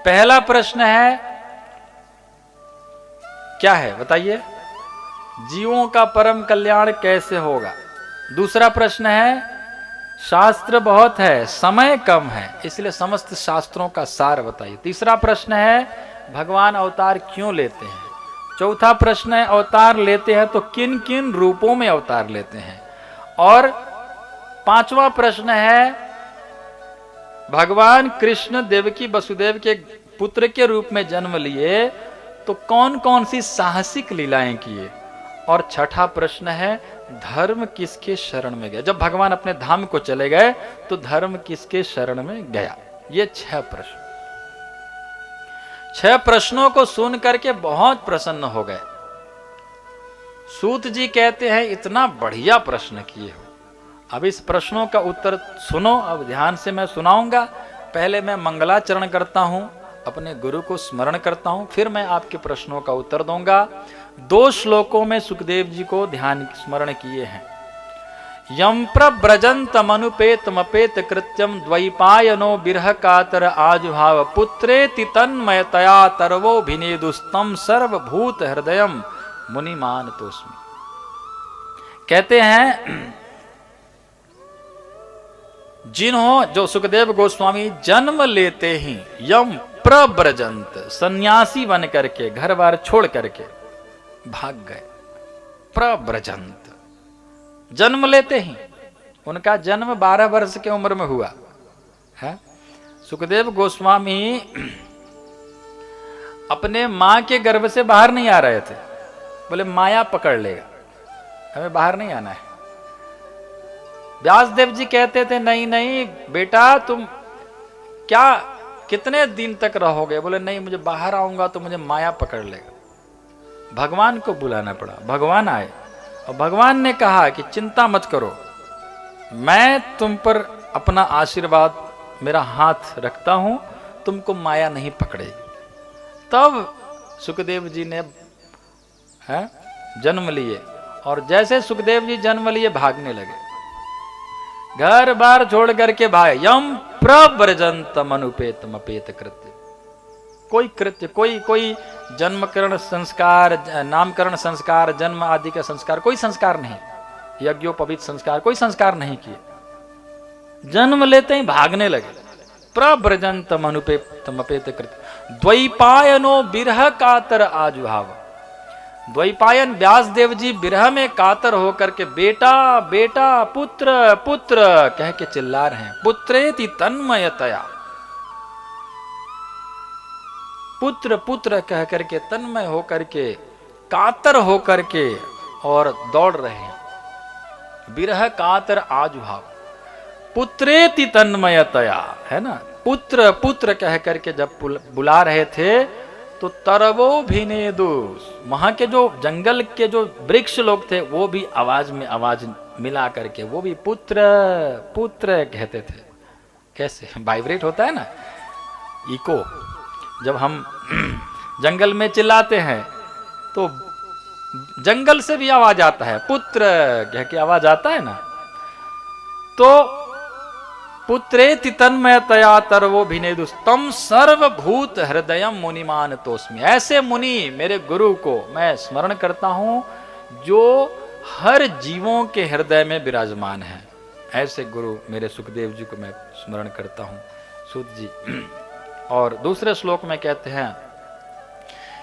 पहला प्रश्न है, क्या है बताइए? जीवों का परम कल्याण कैसे होगा? दूसरा प्रश्न है, शास्त्र बहुत है, समय कम है, इसलिए समस्त शास्त्रों का सार बताइए। तीसरा प्रश्न है, भगवान अवतार क्यों लेते हैं? चौथा प्रश्न है, अवतार लेते हैं तो किन किन रूपों में अवतार लेते हैं? और पांचवा प्रश्न है, भगवान कृष्ण देवकी वसुदेव के पुत्र के रूप में जन्म लिए तो कौन कौन सी साहसिक लीलाएं किए? और छठा प्रश्न है, धर्म किसके शरण में गया? जब भगवान अपने धाम को चले गए तो धर्म किसके शरण में गया? ये 6 प्रश्न। 6 प्रश्नों को सुन करके बहुत प्रसन्न हो गए। सूत जी कहते हैं, इतना बढ़िया प्रश्न किए हो। अब इस प्रश्नों का उत्तर सुनो, अब ध्यान से मैं सुनाऊंगा। पहले मैं मंगलाचरण करता हूं, अपने गुरु को स्मरण करता हूं, फिर मैं आपके प्रश्नों का उत्तर दूंगा। 2 श्लोकों में सुखदेव जी को ध्यान स्मरण किए हैं। यम प्रव्रजन्तमनुपेतमपेत कृत्यम द्वैपायनो बिरह कातर आजुभाव पुत्रेति तन्मयतया तरवोभिनेदुस्तम सर्वभूत हृदयम मुनिमान तोस्मि। कहते हैं, जो सुखदेव गोस्वामी जन्म लेते ही यम प्रव्रजंत, सन्यासी बन करके घर बार छोड़ करके भाग गए। प्रव्रजंत, जन्म लेते ही, उनका जन्म 12 वर्ष की उम्र में हुआ है। सुखदेव गोस्वामी अपने मां के गर्भ से बाहर नहीं आ रहे थे। बोले माया पकड़ लेगा, हमें बाहर नहीं आना है। व्यासदेव जी कहते थे, नहीं नहीं बेटा, तुम क्या कितने दिन तक रहोगे? बोले नहीं, मुझे बाहर आऊंगा तो मुझे माया पकड़ लेगा। भगवान को बुलाना पड़ा, भगवान आए और भगवान ने कहा कि चिंता मत करो, मैं तुम पर अपना आशीर्वाद, मेरा हाथ रखता हूं, तुमको माया नहीं पकड़ेगी। तब सुखदेव जी ने जन्म लिए, और जैसे सुखदेव जी जन्म लिए भागने लगे, घर बार छोड़ करके भाई। यम प्रव्रजन्तम अनुपेतम अपेत कृत्य, कोई कृत्य, कोई जन्मकरण संस्कार, नामकरण संस्कार, जन्म आदि का संस्कार, कोई संस्कार नहीं, यज्ञोपवीत संस्कार, कोई संस्कार नहीं किए। जन्म लेते ही भागने लगे। प्रव्रजन्तम अनुपेतम अपेत कृत्य द्वैपायनो बिरह कातर आजुहाव। द्वैपायन व्यासदेव जी बिरह में कातर होकर के बेटा बेटा, पुत्र पुत्र कह के चिल्ला रहे हैं। पुत्रेति तन्मयतया, पुत्र पुत्र कह करके तन्मय होकर के, कातर होकर के और दौड़ रहे हैं। बिरह कातर आजुहाव, पुत्रेति तन्मयतया, है ना। पुत्र पुत्र कह करके जब बुला रहे थे तो तरवो भिनेदुस, वहां के जो जंगल के जो वृक्ष लोग थे वो भी आवाज में आवाज मिला करके वो भी पुत्र पुत्र कहते थे। कैसे वाइब्रेट होता है ना, इको। जब हम जंगल में चिल्लाते हैं तो जंगल से भी आवाज आता है, पुत्र कह के आवाज आता है ना। तो पुत्रेति तन्मयतया तरवो भिनेदुस्तम सर्वभूत हृदयम मुनिमान तोस्मि। ऐसे मुनि मेरे गुरु को मैं स्मरण करता हूं जो हर जीवों के हृदय में विराजमान है। ऐसे गुरु मेरे सुखदेव जी को मैं स्मरण करता हूं, सूत जी। और दूसरे श्लोक में कहते हैं,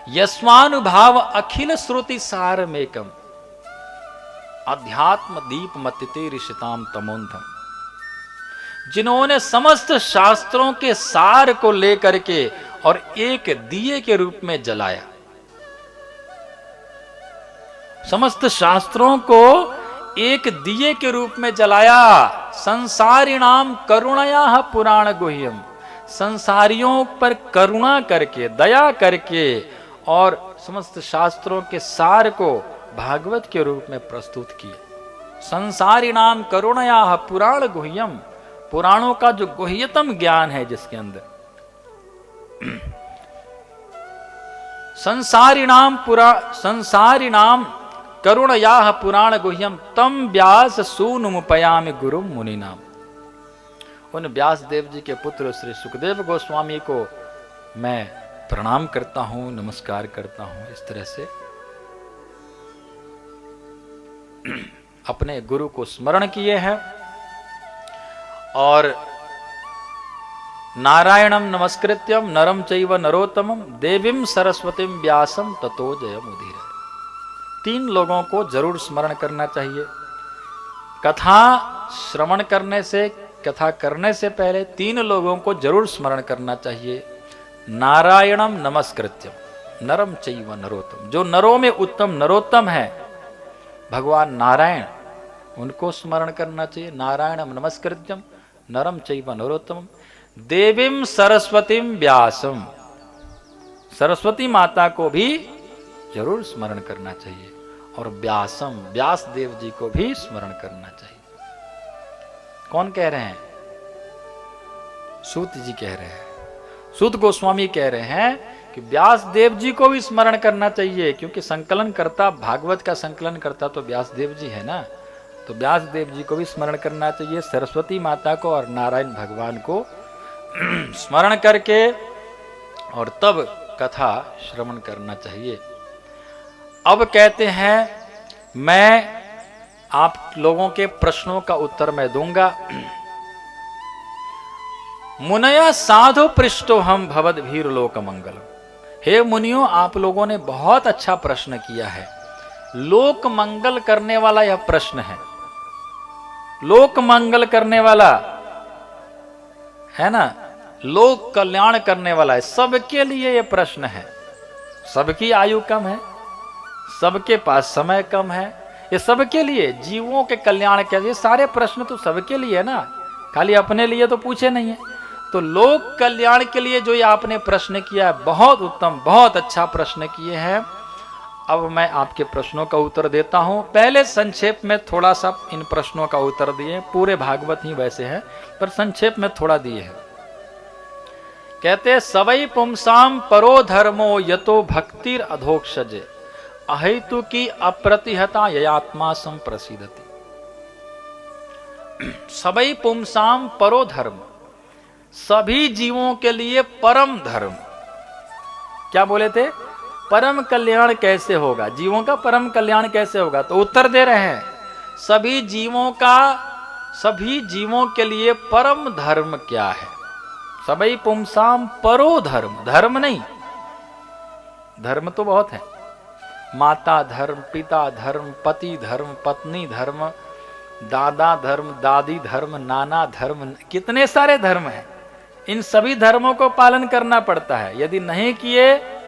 यस्वानुभाव अखिल श्रुति सारमेकम अध्यात्म दीप मतिते ऋषिताम तमोन्धम। जिन्होंने समस्त शास्त्रों के सार को लेकर के और एक दिए के रूप में जलाया, समस्त शास्त्रों को एक दिए के रूप में जलाया। संसारिणाम करुणया पुराण गुह्यम, संसारियों पर करुणा करके, दया करके, और समस्त शास्त्रों के सार को भागवत के रूप में प्रस्तुत किए। संसारिणाम करुणया पुराण गुह्यम, पुराणों का जो गुह्यतम ज्ञान है जिसके अंदर, संसारिणाम करुणया पुराण गुह्यम तम व्यास सूनुमुपयामि गुरुम मुनिनाम। उन व्यास देव जी के पुत्र श्री सुखदेव गोस्वामी को मैं प्रणाम करता हूं, नमस्कार करता हूं। इस तरह से अपने गुरु को स्मरण किए हैं और नारायणम नमस्कृत्यम नरम चैव नरोत्तमम देवीम सरस्वतीम व्यासम ततो जयमुदीरये। 3 लोगों को जरूर स्मरण करना चाहिए। कथा श्रवण करने से, कथा करने से पहले 3 लोगों को जरूर स्मरण करना चाहिए। नारायणम नमस्कृत्यम नरम चैव नरोत्तम, जो नरों में उत्तम नरोत्तम है भगवान नारायण, उनको स्मरण करना चाहिए। नारायणम नमस्कृत्यम नरम चैव नरोत्तम देवीम सरस्वतीम व्यासम, सरस्वती माता को भी जरूर स्मरण करना चाहिए। और व्यासम, व्यास देव जी को भी स्मरण करना चाहिए। कौन कह रहे हैं? सूत जी कह रहे हैं। सूत गोस्वामी कह रहे हैं कि व्यास देव जी को भी स्मरण करना चाहिए, क्योंकि संकलन करता, भागवत का संकलन करता तो व्यास देव जी है ना। तो व्यास देव जी को भी स्मरण करना चाहिए, सरस्वती माता को और नारायण भगवान को स्मरण करके और तब कथा श्रवण करना चाहिए। अब कहते हैं मैं आप लोगों के प्रश्नों का उत्तर मैं दूंगा। मुनया साधु पृष्ठो हम भवद भीर लोक मंगलम। हे मुनियों, आप लोगों ने बहुत अच्छा प्रश्न किया है। लोक मंगल करने वाला यह प्रश्न है। लोक मंगल करने वाला है ना, लोक कल्याण करने वाला है। सबके लिए यह प्रश्न है। सबकी आयु कम है, सबके पास समय कम है, ये सबके लिए, जीवों के कल्याण के लिए सारे प्रश्न तो सबके लिए है ना, खाली अपने लिए तो पूछे नहीं है। तो लोक कल्याण के लिए जो ये आपने प्रश्न किया है, बहुत उत्तम, बहुत अच्छा प्रश्न किए हैं। अब मैं आपके प्रश्नों का उत्तर देता हूं। पहले संक्षेप में थोड़ा सा इन प्रश्नों का उत्तर दिए, पूरे भागवत ही वैसे है पर संक्षेप में थोड़ा दिए हैं। कहते सवै पुंसाम परो धर्मो यतो भक्तिर अधोक्षजे अहेतु की अप्रतिहता ययात्मा संप्रसिद्धति। सवै पुंसाम परो धर्म, सभी जीवों के लिए परम धर्म। क्या बोले थे? परम कल्याण कैसे होगा, जीवों का परम कल्याण कैसे होगा? तो उत्तर दे रहे हैं सभी जीवों का, सभी जीवों के लिए परम धर्म क्या है? सबै पुंसाम परो धर्म, धर्म नहीं, धर्म तो बहुत है। माता धर्म, पिता धर्म, पति धर्म, पत्नी धर्म, दादा धर्म, दादी धर्म, नाना धर्म, कितने सारे धर्म हैं। इन सभी धर्मों को पालन करना पड़ता है। यदि नहीं किए